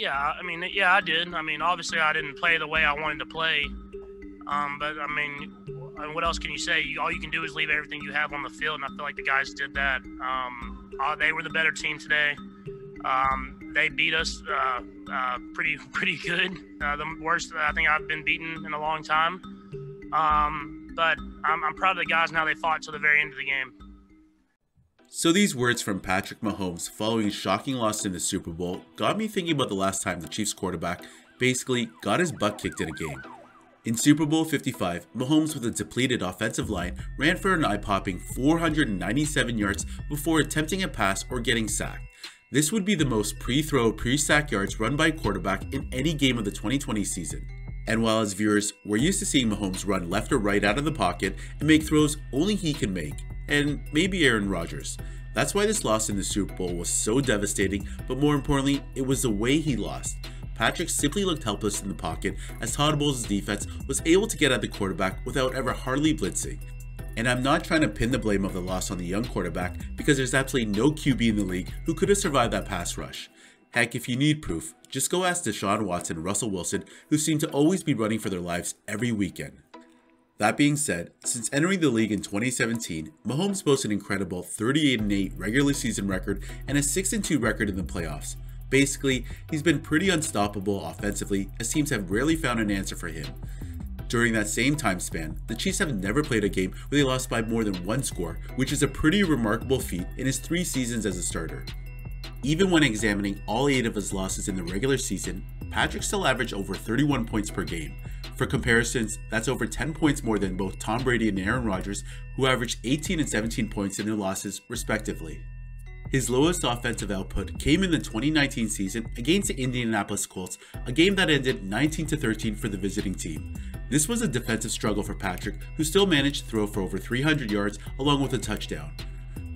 Yeah, I mean, yeah, I did. I mean, obviously, I didn't play the way I wanted to play. But I mean, what else can you say? All you can do is leave everything you have on the field, and I feel like the guys did that. They were the better team today. They beat us pretty good. The worst I think I've been beaten in a long time. But I'm proud of the guys now. They fought till the very end of the game. So these words from Patrick Mahomes following a shocking loss in the Super Bowl got me thinking about the last time the Chiefs quarterback basically got his butt kicked in a game. In Super Bowl 55, Mahomes with a depleted offensive line ran for an eye-popping 497 yards before attempting a pass or getting sacked. This would be the most pre-throw, pre-sack yards run by a quarterback in any game of the 2020 season. And while as viewers, we're used to seeing Mahomes run left or right out of the pocket and make throws only he can make, and maybe Aaron Rodgers. That's why this loss in the Super Bowl was so devastating, but more importantly, it was the way he lost. Patrick simply looked helpless in the pocket as Todd Bowles' defense was able to get at the quarterback without ever hardly blitzing. And I'm not trying to pin the blame of the loss on the young quarterback because there's absolutely no QB in the league who could have survived that pass rush. Heck, if you need proof, just go ask Deshaun Watson and Russell Wilson, who seem to always be running for their lives every weekend. That being said, since entering the league in 2017, Mahomes boasts an incredible 38-8 regular season record and a 6-2 record in the playoffs. Basically, he's been pretty unstoppable offensively as teams have rarely found an answer for him. During that same time span, the Chiefs have never played a game where they lost by more than one score, which is a pretty remarkable feat in his 3 seasons as a starter. Even when examining all 8 of his losses in the regular season, Patrick still averaged over 31 points per game. For comparisons, that's over 10 points more than both Tom Brady and Aaron Rodgers, who averaged 18 and 17 points in their losses, respectively. His lowest offensive output came in the 2019 season against the Indianapolis Colts, a game that ended 19-13 for the visiting team. This was a defensive struggle for Patrick, who still managed to throw for over 300 yards along with a touchdown.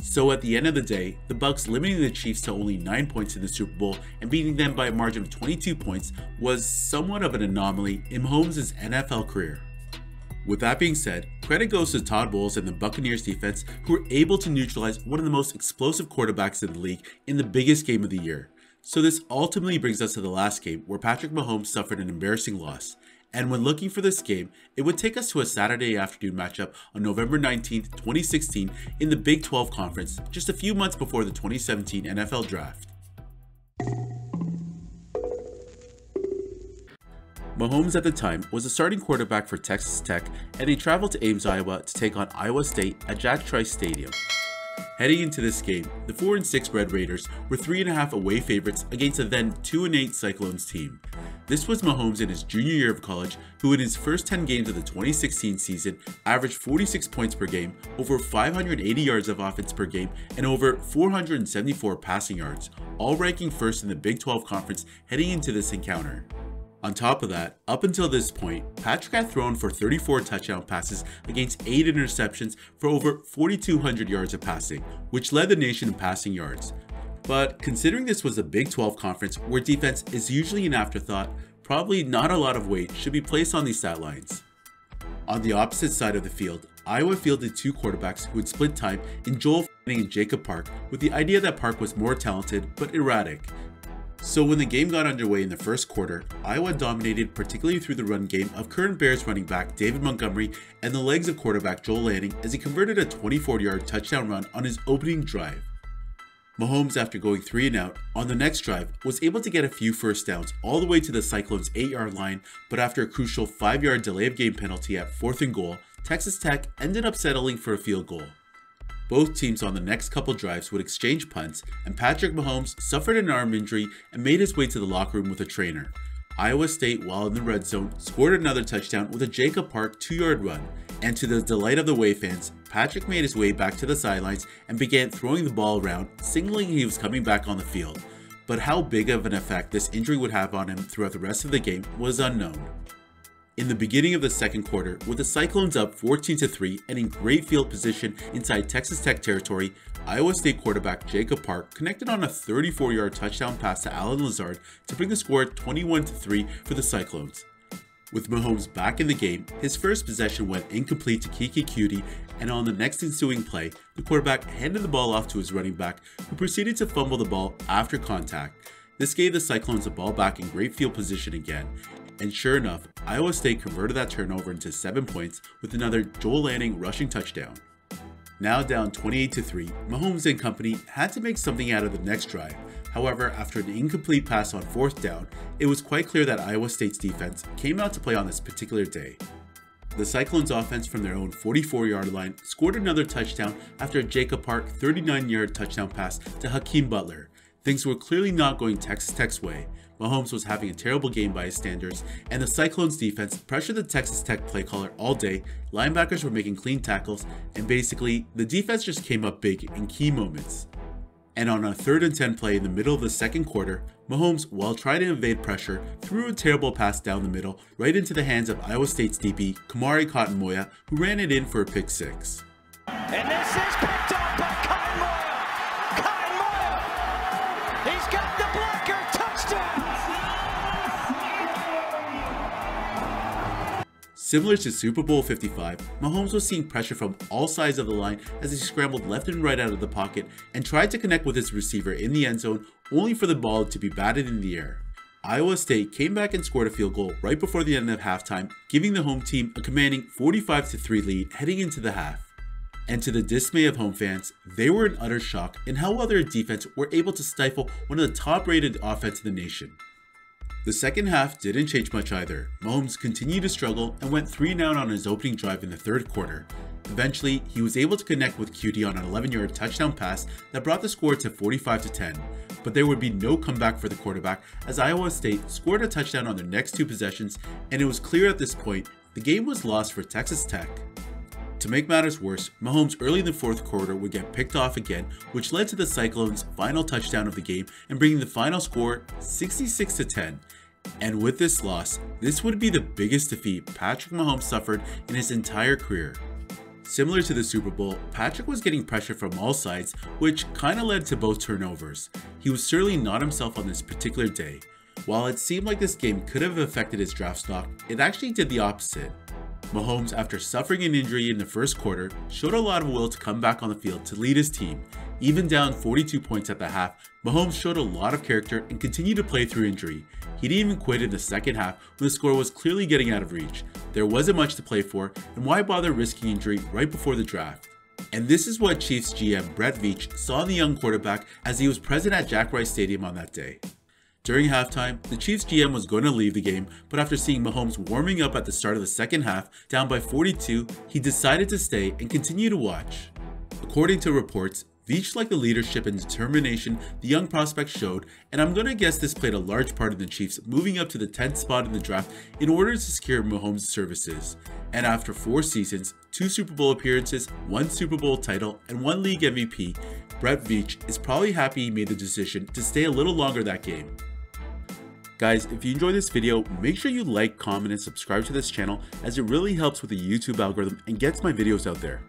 So at the end of the day, the Bucs limiting the Chiefs to only 9 points in the Super Bowl and beating them by a margin of 22 points was somewhat of an anomaly in Mahomes' NFL career. With that being said, credit goes to Todd Bowles and the Buccaneers defense, who were able to neutralize one of the most explosive quarterbacks in the league in the biggest game of the year. So this ultimately brings us to the last game where Patrick Mahomes suffered an embarrassing loss. And when looking for this game, it would take us to a Saturday afternoon matchup on November 19, 2016 in the Big 12 Conference, just a few months before the 2017 NFL Draft. Mahomes at the time was a starting quarterback for Texas Tech, and he traveled to Ames, Iowa to take on Iowa State at Jack Trice Stadium. Heading into this game, the 4-6 Red Raiders were 3.5 away favorites against a then 2-8 Cyclones team. This was Mahomes in his junior year of college, who in his first 10 games of the 2016 season averaged 46 points per game, over 580 yards of offense per game, and over 474 passing yards, all ranking first in the Big 12 Conference heading into this encounter. On top of that, up until this point, Patrick had thrown for 34 touchdown passes against 8 interceptions for over 4,200 yards of passing, which led the nation in passing yards. But considering this was a Big 12 conference where defense is usually an afterthought, probably not a lot of weight should be placed on these stat lines. On the opposite side of the field, Iowa fielded 2 quarterbacks who would split time in Joel and Jacob Park, with the idea that Park was more talented but erratic. So when the game got underway in the first quarter, Iowa dominated particularly through the run game of current Bears running back David Montgomery and the legs of quarterback Joel Lanning as he converted a 24-yard touchdown run on his opening drive. Mahomes, after going 3 and out, on the next drive was able to get a few first downs all the way to the Cyclones' 8-yard line, but after a crucial 5-yard delay of game penalty at 4th and goal, Texas Tech ended up settling for a field goal. Both teams on the next couple drives would exchange punts, and Patrick Mahomes suffered an arm injury and made his way to the locker room with a trainer. Iowa State, while in the red zone, scored another touchdown with a Jacob Park 2-yard run, and to the delight of the away fans, Patrick made his way back to the sidelines and began throwing the ball around, signaling he was coming back on the field. But how big of an effect this injury would have on him throughout the rest of the game was unknown. In the beginning of the second quarter, with the Cyclones up 14-3 and in great field position inside Texas Tech territory, Iowa State quarterback Jacob Park connected on a 34-yard touchdown pass to Allen Lazard to bring the score 21-3 for the Cyclones. With Mahomes back in the game, his first possession went incomplete to Kiki Cutie, and on the next ensuing play, the quarterback handed the ball off to his running back, who proceeded to fumble the ball after contact. This gave the Cyclones the ball back in great field position again, and sure enough, Iowa State converted that turnover into 7 points with another Joel Lanning rushing touchdown. Now down 28-3, Mahomes and company had to make something out of the next drive. However, after an incomplete pass on 4th down, it was quite clear that Iowa State's defense came out to play on this particular day. The Cyclones offense from their own 44-yard line scored another touchdown after a Jacob Park 39-yard touchdown pass to Hakeem Butler. Things were clearly not going Texas Tech's way. Mahomes was having a terrible game by his standards, and the Cyclones defense pressured the Texas Tech play caller all day. Linebackers were making clean tackles, and basically, the defense just came up big in key moments. And on a 3rd and 10 play in the middle of the second quarter, Mahomes, while trying to evade pressure, threw a terrible pass down the middle right into the hands of Iowa State's DB, Kamari Cotton-Moya, who ran it in for a pick 6. And this is picked up by Cotton-Moya. Cotton-Moya! He's got the blocker, touchdown! Similar to Super Bowl 55, Mahomes was seeing pressure from all sides of the line as he scrambled left and right out of the pocket and tried to connect with his receiver in the end zone, only for the ball to be batted in the air. Iowa State came back and scored a field goal right before the end of halftime, giving the home team a commanding 45-3 lead heading into the half. And to the dismay of home fans, they were in utter shock in how well their defense were able to stifle one of the top-rated offenses in the nation. The second half didn't change much either. Mahomes continued to struggle and went 3 down on his opening drive in the 3rd quarter. Eventually, he was able to connect with QT on an 11-yard touchdown pass that brought the score to 45-10. But there would be no comeback for the quarterback as Iowa State scored a touchdown on their next 2 possessions, and it was clear at this point the game was lost for Texas Tech. To make matters worse, Mahomes early in the 4th quarter would get picked off again, which led to the Cyclones' final touchdown of the game and bringing the final score 66-10. And with this loss, this would be the biggest defeat Patrick Mahomes suffered in his entire career. Similar to the Super Bowl, Patrick was getting pressure from all sides, which kinda led to both turnovers. He was certainly not himself on this particular day. While it seemed like this game could have affected his draft stock, it actually did the opposite. Mahomes, after suffering an injury in the 1st quarter, showed a lot of will to come back on the field to lead his team. Even down 42 points at the half, Mahomes showed a lot of character and continued to play through injury. He didn't even quit in the second half when the score was clearly getting out of reach. There wasn't much to play for, and why bother risking injury right before the draft? And this is what Chiefs GM Brett Veach saw in the young quarterback as he was present at Jack Rice Stadium on that day. During halftime, the Chiefs GM was going to leave the game, but after seeing Mahomes warming up at the start of the second half, down by 42, he decided to stay and continue to watch. According to reports, Veach liked the leadership and determination the young prospect showed, and I'm going to guess this played a large part in the Chiefs moving up to the 10th spot in the draft in order to secure Mahomes' services. And after 4 seasons, 2 Super Bowl appearances, 1 Super Bowl title, and 1 league MVP, Brett Veach is probably happy he made the decision to stay a little longer that game. Guys, if you enjoyed this video, make sure you like, comment, and subscribe to this channel as it really helps with the YouTube algorithm and gets my videos out there.